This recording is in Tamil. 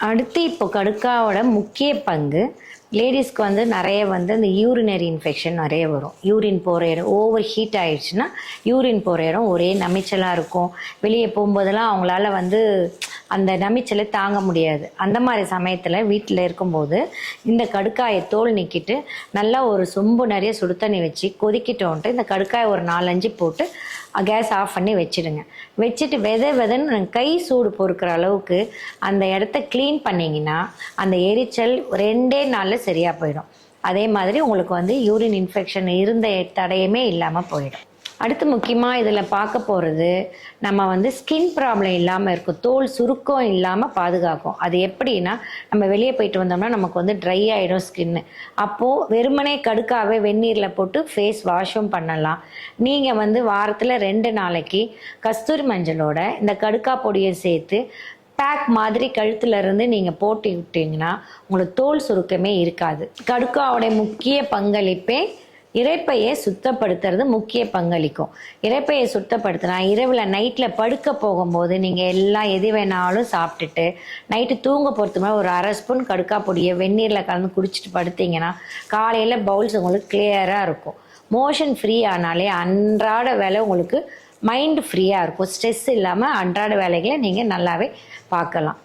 அடுத்து இப்போ கடுக்காவோட முக்கிய பங்கு லேடிஸ்க்கு வந்து நிறைய வந்து இந்த யூரினரி இன்ஃபெக்ஷன் நிறைய வரும். யூரின் போகிற இடம் ஓவர் ஹீட் ஆயிடுச்சுன்னா யூரின் போகிற இடம் ஒரே நமைச்சலாக இருக்கும். வெளியே போகும்போதெல்லாம் அவங்களால வந்து அந்த நமைச்சலை தாங்க முடியாது. அந்த மாதிரி சமயத்தில் வீட்டில் இருக்கும்போது இந்த கடுக்காயை தோல் நீக்கிட்டு நல்லா ஒரு சொம்பு நிறைய சுடு தண்ணி வச்சு கொதிக்கிட்டோன்ட்டு இந்த கடுக்காயை ஒரு 4-5 போட்டு கேஸ் ஆஃப் பண்ணி வச்சுடுங்க. வச்சுட்டு வெதன்னு கை சூடு பொறுக்கிற அளவுக்கு அந்த இடத்த க்ளீன் பண்ணிங்கன்னா அந்த எரிச்சல் 2 நாளில் சரியாக போயிடும். அதே மாதிரி உங்களுக்கு வந்து யூரின் இன்ஃபெக்ஷன் இருந்த தடையுமே இல்லாமல் போயிடும். அடுத்து முக்கியமாக இதில் பார்க்க போகிறது நம்ம வந்து ஸ்கின் ப்ராப்ளம் இல்லாமல் இருக்கும், தோல் சுருக்கம் இல்லாமல் பாதுகாக்கும். அது எப்படின்னா, நம்ம வெளியே போயிட்டு வந்தோம்னா நமக்கு வந்து ட்ரை ஆகிடும் ஸ்கின்னு. அப்போது வெறுமனே கடுக்காவே வெந்நீரில் போட்டு ஃபேஸ் வாஷும் பண்ணலாம். நீங்கள் வந்து வாரத்தில் 2 நாளைக்கு கஸ்தூரி மஞ்சளோட இந்த கடுக்கா பொடியை சேர்த்து பேக் மாதிரி கழுத்துல இருந்து நீங்கள் போட்டு விட்டீங்கன்னா உங்களுக்கு தோல் சுருக்கமே இருக்காது. கடுக்காவோடைய முக்கிய பங்களிப்பே இரைப்பையை சுத்தப்படுத்துறது முக்கிய பங்களிக்கும். இரைப்பையை சுத்தப்படுத்தினா இரவில் நைட்டில் படுக்க போகும்போது நீங்கள் எல்லாம் எது வேணாலும் சாப்பிட்டுட்டு நைட்டு தூங்க போகிறது மாதிரி ஒரு 1/2 ஸ்பூன் கடுக்கா பொடியை வெந்நீரில் கலந்து குடிச்சிட்டு படுத்தீங்கன்னா காலையில் பவுல்ஸ் உங்களுக்கு கிளியராக இருக்கும். மோஷன் ஃப்ரீ ஆனாலே அன்றாட வேலை உங்களுக்கு மைண்ட் ஃப்ரீயாக இருக்கும். ஸ்ட்ரெஸ் இல்லாமல் அன்றாட வேலைகளை நீங்கள் நல்லாவே பார்க்கலாம்.